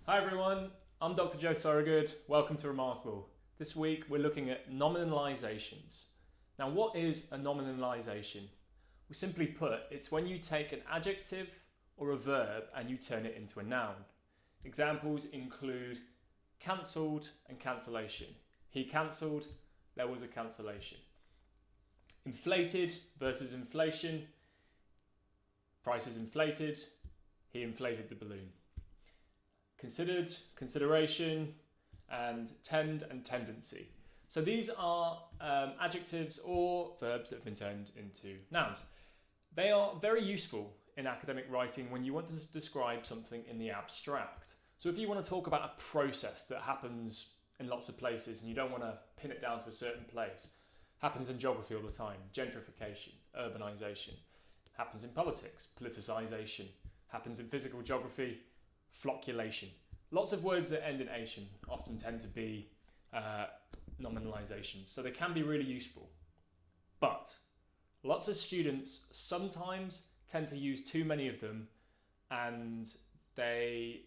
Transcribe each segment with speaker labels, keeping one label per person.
Speaker 1: Hi everyone, I'm Dr. Joe Thorogood. Welcome to Remarkable. This week we're looking at nominalisations. Now, what is a nominalisation? We simply put, it's when you take an adjective or a verb and you turn it into a noun. Examples include cancelled and cancellation. He cancelled, there was a cancellation. Inflated versus inflation. Prices inflated, he inflated the balloon. Considered, consideration, and tend and tendency. So these are adjectives or verbs that have been turned into nouns. They are very useful in academic writing when you want to describe something in the abstract. So if you want to talk about a process that happens in lots of places and you don't want to pin it down to a certain place, happens in geography all the time, gentrification, urbanisation, happens in politics, politicisation, happens in physical geography, flocculation. Lots of words that end in ation often tend to be nominalisations, so they can be really useful. But lots of students sometimes tend to use too many of them and they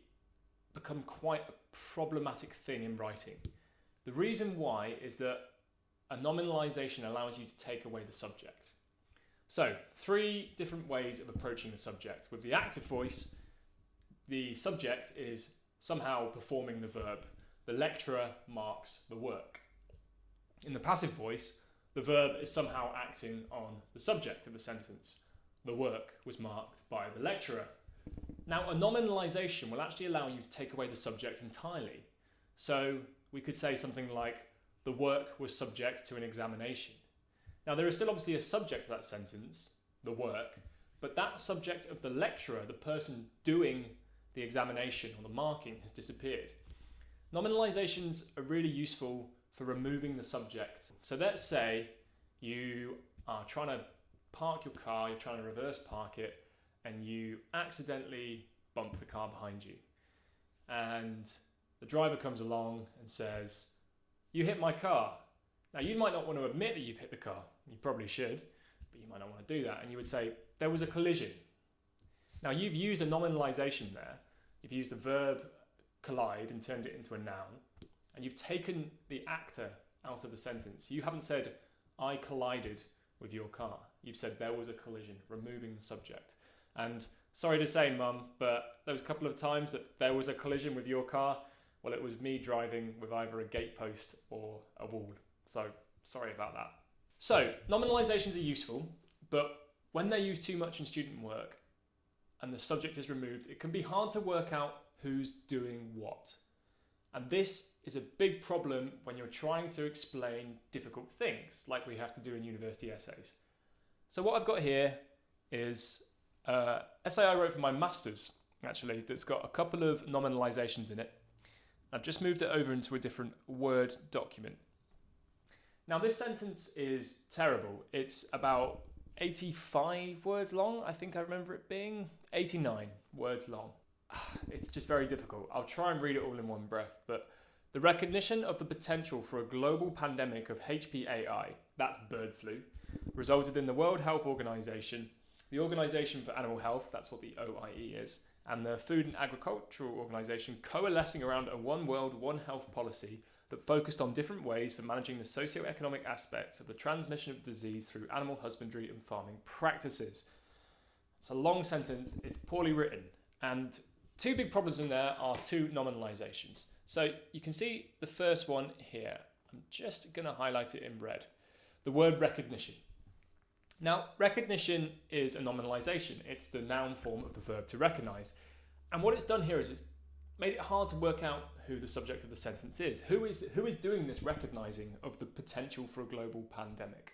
Speaker 1: become quite a problematic thing in writing. The reason why is that a nominalisation allows you to take away the subject. So, 3 different ways of approaching the subject. With the active voice, the subject is somehow performing the verb. The lecturer marks the work. In the passive voice, the verb is somehow acting on the subject of the sentence. The work was marked by the lecturer. Now, a nominalisation will actually allow you to take away the subject entirely. So we could say something like, the work was subject to an examination. Now, there is still obviously a subject to that sentence, the work, but that subject of the lecturer, the person doing the examination or the marking, has disappeared. Nominalisations are really useful for removing the subject. So let's say you are trying to park your car, you're trying to reverse park it, and you accidentally bump the car behind you. And the driver comes along and says, "You hit my car." Now, you might not want to admit that you've hit the car. You probably should, but you might not want to do that. And you would say, "There was a collision." Now, you've used a nominalisation there. You've used the verb collide and turned it into a noun. And you've taken the actor out of the sentence. You haven't said, "I collided with your car." You've said, "There was a collision," removing the subject. And sorry to say, Mum, but there was a couple of times that there was a collision with your car. Well, it was me driving with either a gatepost or a wall. So sorry about that. So nominalisations are useful, but when they're used too much in student work and the subject is removed, it can be hard to work out who's doing what. And this is a big problem when you're trying to explain difficult things, like we have to do in university essays. So what I've got here is an essay I wrote for my master's, actually, that's got a couple of nominalisations in it. I've just moved it over into a different Word document. Now, this sentence is terrible. It's about 85 words long. I think I remember it being 89 words long. It's just very difficult. I'll try and read it all in one breath, but the recognition of the potential for a global pandemic of HPAI, that's bird flu, resulted in the World Health Organization, the Organization for Animal Health, that's what the OIE is, and the Food and Agricultural Organization coalescing around a One World, One Health policy that focused on different ways for managing the socio-economic aspects of the transmission of the disease through animal husbandry and farming practices. It's a long sentence, it's poorly written, and 2 big problems in there are 2 nominalisations. So you can see the first one here. I'm just going to highlight it in red. The word recognition. Now, recognition is a nominalisation. It's the noun form of the verb to recognise. And what it's done here is it's made it hard to work out who the subject of the sentence is. Who is doing this recognising of the potential for a global pandemic?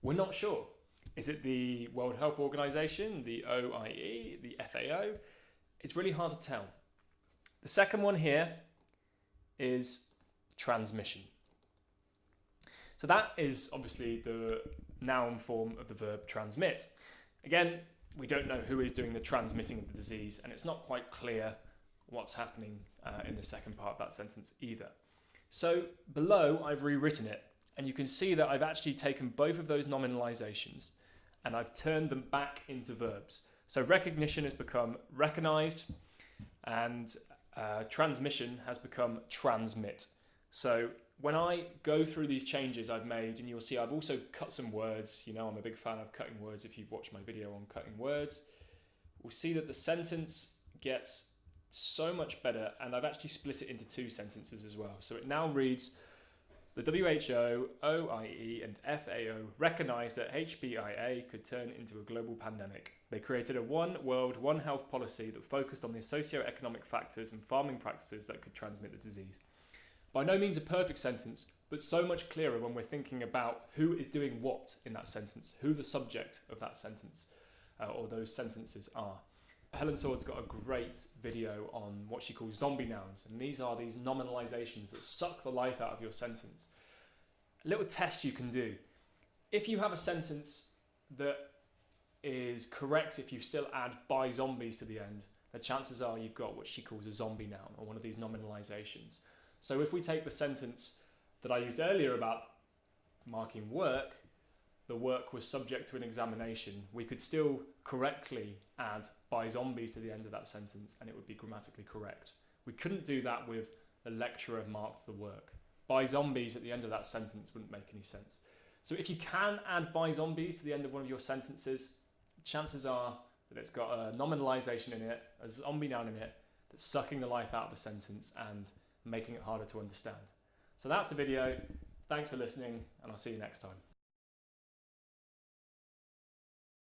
Speaker 1: We're not sure. Is it the World Health Organization, the OIE, the FAO? It's really hard to tell. The second one here is transmission. So that is obviously the noun form of the verb transmit. Again, we don't know who is doing the transmitting of the disease, and it's not quite clear what's happening in the second part of that sentence either. So below, I've rewritten it, and you can see that I've actually taken both of those nominalisations and I've turned them back into verbs. So recognition has become recognised, and transmission has become transmit. So when I go through these changes I've made, and you'll see I've also cut some words, you know I'm a big fan of cutting words if you've watched my video on cutting words, we'll see that the sentence gets so much better, and I've actually split it into two sentences as well. So it now reads, the WHO, OIE and FAO recognized that HPIA could turn into a global pandemic. They created a one world, one health policy that focused on the socio-economic factors and farming practices that could transmit the disease. By no means a perfect sentence, but so much clearer when we're thinking about who is doing what in that sentence, who the subject of that sentence or those sentences are. Helen Sword's got a great video on what she calls zombie nouns, and these are these nominalisations that suck the life out of your sentence. A little test you can do. If you have a sentence that is correct if you still add by zombies to the end, the chances are you've got what she calls a zombie noun, or one of these nominalisations. So if we take the sentence that I used earlier about marking work, the work was subject to an examination, we could still correctly add by zombies to the end of that sentence and it would be grammatically correct. We couldn't do that with the lecturer marked the work. By zombies at the end of that sentence wouldn't make any sense. So if you can add by zombies to the end of one of your sentences, chances are that it's got a nominalisation in it, a zombie noun in it, that's sucking the life out of the sentence and making it harder to understand. So that's the video. Thanks for listening, and I'll see you next time.